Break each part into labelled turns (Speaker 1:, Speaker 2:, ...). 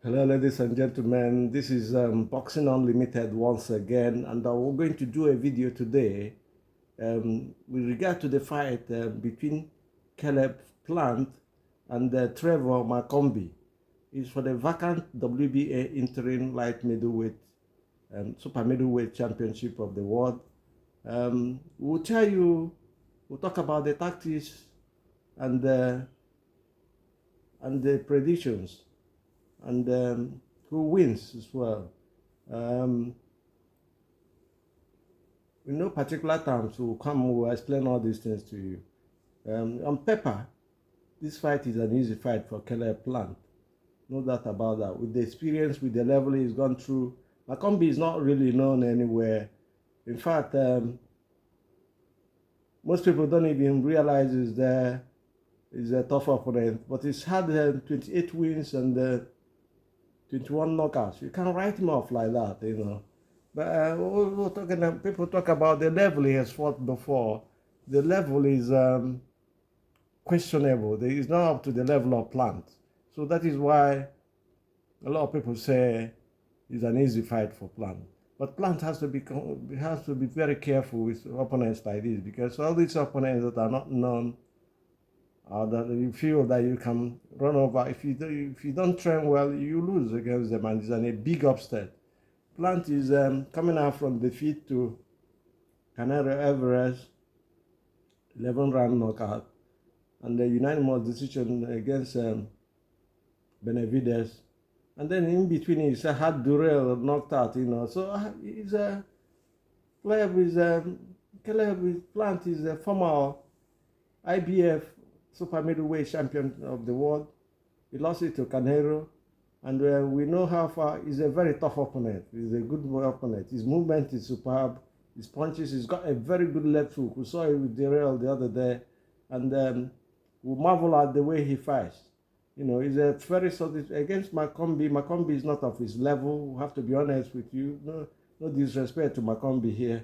Speaker 1: Hello, ladies and gentlemen. This is Boxing Unlimited once again, and we're going to do a video today with regard to the fight between Caleb Plant and Trevor Mccumby. It's for the vacant WBA interim light middleweight, super middleweight championship of the world. We'll talk about the tactics and the predictions and who wins as well. In no particular terms, we'll explain all these things to you. On paper, this fight is an easy fight for Caleb Plant. No doubt about that. With the experience, with the level he's gone through, Mccumby is not really known anywhere. In fact, most people don't even realize he's a tough opponent, but he's had 28 wins and 21 knockouts. You can't write him off like that, you know. But people talk about the level he has fought before. The level is questionable. It's not up to the level of Plant. So that is why a lot of people say it's an easy fight for Plant. But Plant has to be very careful with opponents like this, because all these opponents that are not known, that you feel that you can run over. If you don't train well, you lose against them, and it's a big upset. Plant is coming out from defeat to Canelo Everest, 11-round knockout, and the unanimous decision against Benavides. And then in between, he's had Durrell knocked out, you know. So he's Caleb Plant is a former IBF super middleweight champion of the world. He lost it to Canelo, and we know how far. He's a very tough opponent. He's a good opponent. His movement is superb. His punches, he's got a very good left hook. We saw it with Durrell the other day, and we marvel at the way he fights. You know, he's a very solid against Mccumby. Mccumby is not of his level. We have to be honest with you. No disrespect to Mccumby here.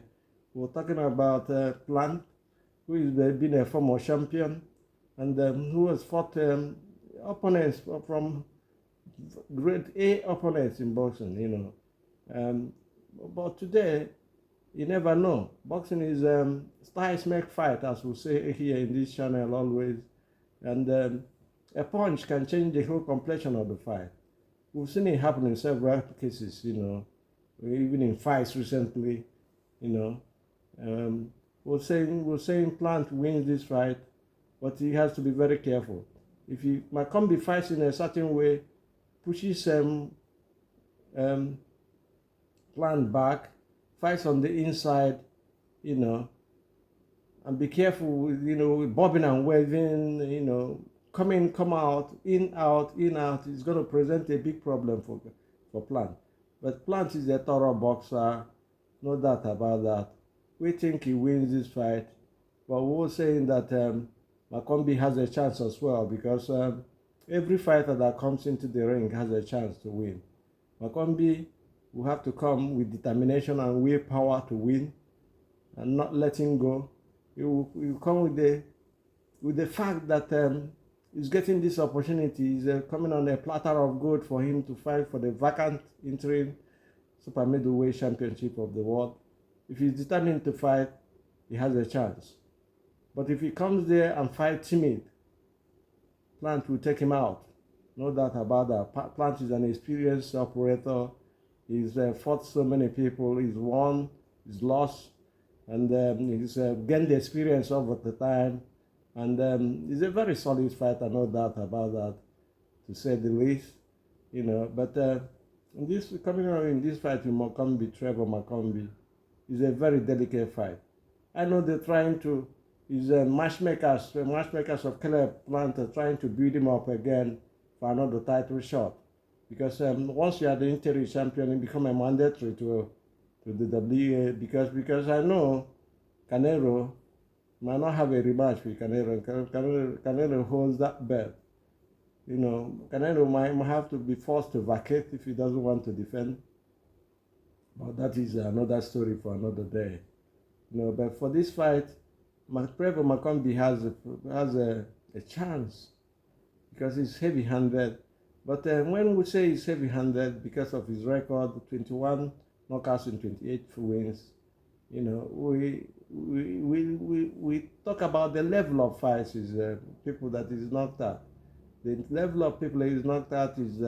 Speaker 1: We're talking about Plant, who has been a former champion, and who has fought opponents from grade A opponents in boxing, you know. But today, you never know. Boxing is styles make fight, as we say here in this channel always. And a punch can change the whole complexion of the fight. We've seen it happen in several cases, you know, even in fights recently, you know. We're saying Plant wins this fight, but he has to be very careful. If Mccumby fights in a certain way, pushes Plant back, fights on the inside, you know, and be careful with, you know, with bobbing and waving, you know, come in, come out, in, out, in, out. It's going to present a big problem for Plant. But Plant is a thorough boxer, no doubt about that. We think he wins this fight, but we're saying that Mccumby has a chance as well, because every fighter that comes into the ring has a chance to win. Mccumby will have to come with determination and willpower to win, and not letting go. He will come with the fact that he's getting this opportunity. He's coming on a platter of gold for him to fight for the vacant interim super middleweight championship of the world. If he's determined to fight, he has a chance. But if he comes there and fights timid, Plant will take him out. No doubt about that. Plant is an experienced operator. He's fought so many people. He's won, he's lost, and he's gained the experience over the time. And he's a very solid fighter, no doubt about that, to say the least. You know, but coming out in this fight with Trevor Mccumby, is a very delicate fight. I know they're trying to. Matchmakers of Caleb Plant are trying to build him up again for another title shot, because once you are the interim champion, it becomes a mandatory to the WBA, because I know Canelo might not have a rematch with Canelo. Canelo holds that belt. You know, Canelo might have to be forced to vacate if he doesn't want to defend. But that is another story for another day. You know, but for this fight, Trevor Mccumby has a chance, because he's heavy-handed. But when we say he's heavy-handed because of his record, 21 knockouts in 28 wins, you know, we talk about the level of fights is people that is knocked out. The level of people that is knocked out is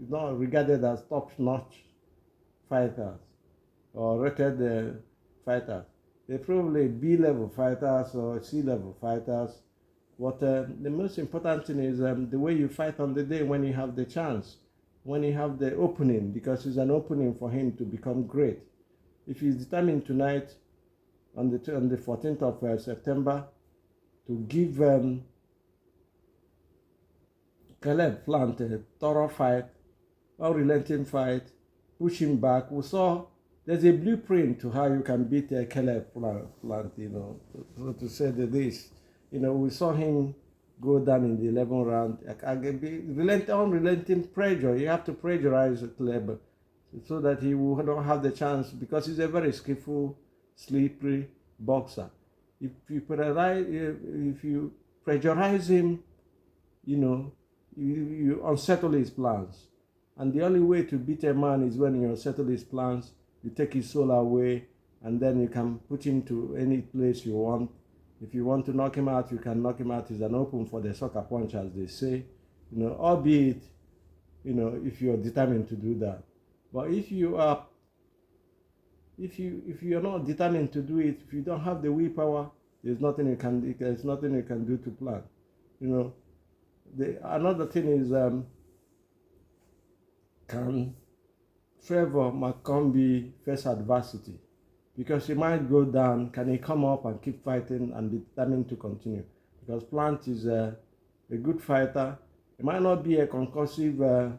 Speaker 1: not regarded as top-notch fighters or rated fighters. They're probably B-level fighters or C-level fighters. But the most important thing is the way you fight on the day when you have the chance, when you have the opening, because it's an opening for him to become great. If he's determined tonight, on the 14th of September, to give Caleb Plant a thorough fight, unrelenting fight, push him back. We saw there's a blueprint to how you can beat Caleb Plant, you know, so to say the least. You know, we saw him go down in the 11th round. Unrelenting pressure. You have to pressurize Caleb so that he will not have the chance, because he's a very skillful, slippery boxer. If you pressurize him, you know, you unsettle his plans. And the only way to beat a man is when you unsettle his plans, you take his soul away, and then you can put him to any place you want. If you want to knock him out, you can knock him out. It's an open for the sucker punch, as they say. You know, albeit, you know, if you're determined to do that. But if you are, if you're not determined to do it, if you don't have the willpower, there's nothing you can do to plan. You know, another thing is, can Trevor Mccumby face adversity? Because he might go down, can he come up and keep fighting and be determined to continue? Because Plant is a good fighter. He might not be a concussive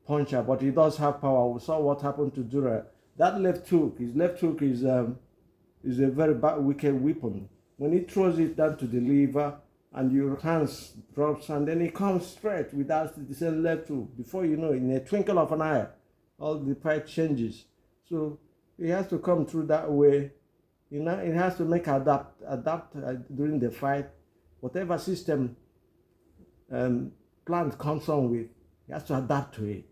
Speaker 1: puncher, but he does have power. We saw what happened to Dura. That left hook, his left hook is a very wicked weapon. When he throws it down to the liver and your hands drops, and then he comes straight without the same left hook. Before you know, in a twinkle of an eye, all the fight changes. So he has to come through that way. You know, it has to make adapt during the fight. Whatever system Plant comes on with, he has to adapt to it.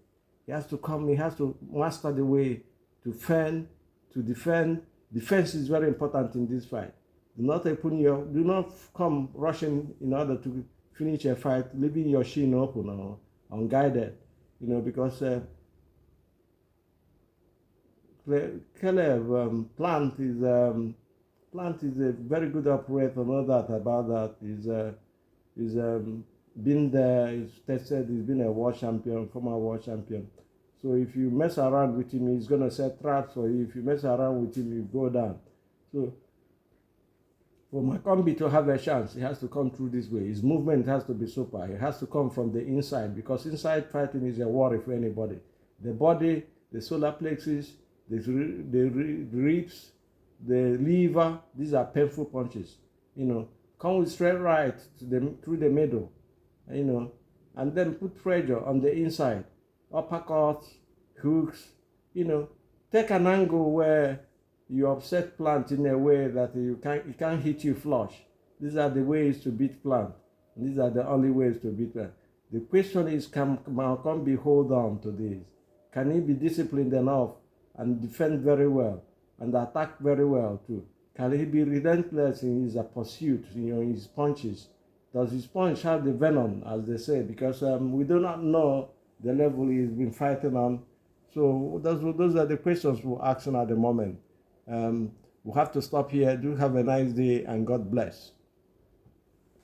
Speaker 1: He has to master the way to fend, to defend. Defense is very important in this fight. Do not come rushing in order to finish a fight, leaving your shin open or unguided. You know, because Caleb Plant is a very good operator. No doubt about that. He's been there. He's tested. He's been a world champion, former world champion. So if you mess around with him, he's gonna set traps for you. If you mess around with him, you go down. So for Mccumby to have a chance, he has to come through this way. His movement has to be super. He has to come from the inside, because inside fighting is a worry for anybody. The body, the solar plexus, the ribs, the liver, these are painful punches. You know, come with straight right through the middle, you know, and then put pressure on the inside, uppercuts, hooks, you know, take an angle where you upset Plant in a way that he can't hit you flush. These are the ways to beat Plant. These are the only ways to beat Plant. The question is, can Mccumby hold on to this? Can he be disciplined enough and defend very well and attack very well too? Can he be relentless in his pursuit, you know, in his punches? Does his punch have the venom, as they say? Because we do not know the level he's been fighting on. So those are the questions we're asking at the moment. We'll have to stop here. Do have a nice day, and God bless.